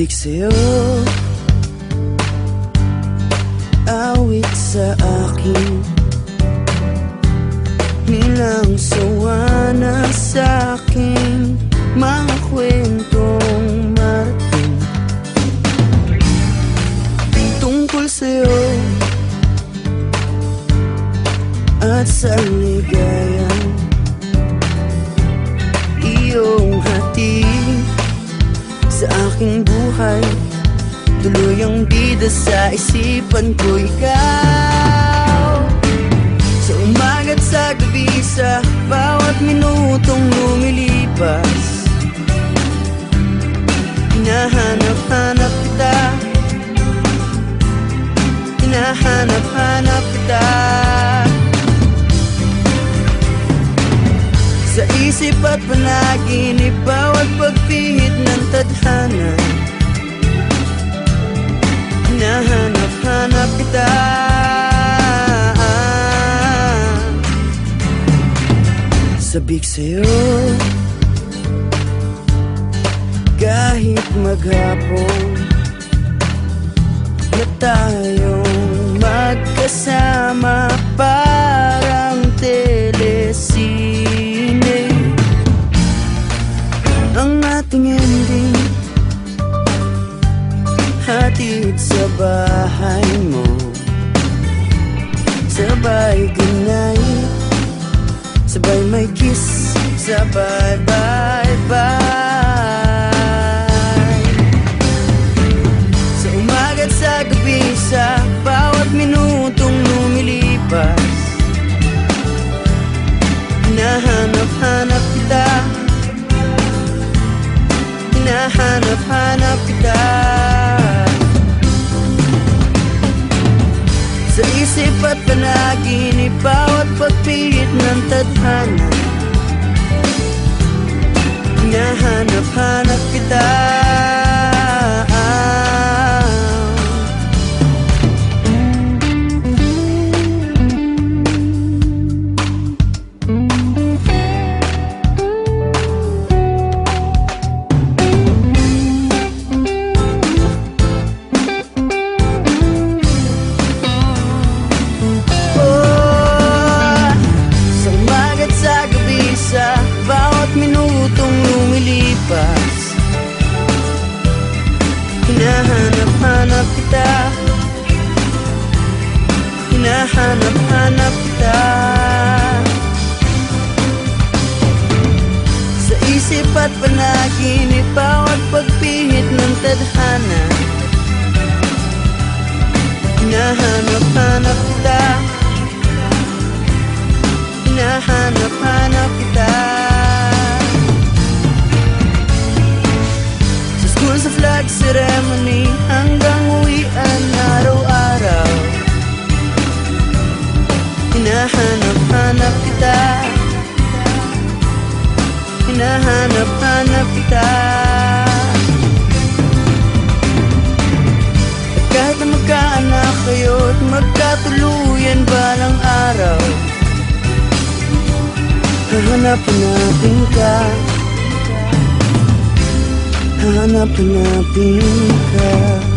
Sabik sa'yo, awit sa akin, nilang sawa na sa'king mga kwentong marating tungkol sa'yo at sa ligayang iyong hatid sa aking buhay. Tuluyang bida sa isipan ko ikaw, sa umaga't sa gabi, sa bawat minutong lumilipas. Hinahanap-hanap kita, hinahanap-hanap kita, sa isip at panaginip, bawat pagpihit ng tadhana. Hinahanap-hanap kita, sabik sa'yo, kahit maghapon na tayong magkasama, parang telesine ang ating ending. Hatid sa bahay mo, sabay goodnight, sabay may kiss, sabay bye-bye. Sa umaga't sa gabi, sa bawat minutong lumilipas, hinahanap-hanap kita, hinahanap-hanap kita, sa isip at panaginip, bawat pagpilit ng tadhana. Hinahanap-hanap kita, minutong lumilipas. Hinahanap-hanap kita, hinahanap-hanap kita, sa isip at panaginip, bawat pagpihit ng tadhana. Hinahanap-hanap kita, hinahanap-hanap kita, sa flag ceremony hanggang uwian araw-araw. Hinahanap-hanap kita, hinahanap-hanap kita, at kahit na magkaanak kayo at magkatuluyan balang araw, hahanap-hanapin ka, hahanap-hanapin ka.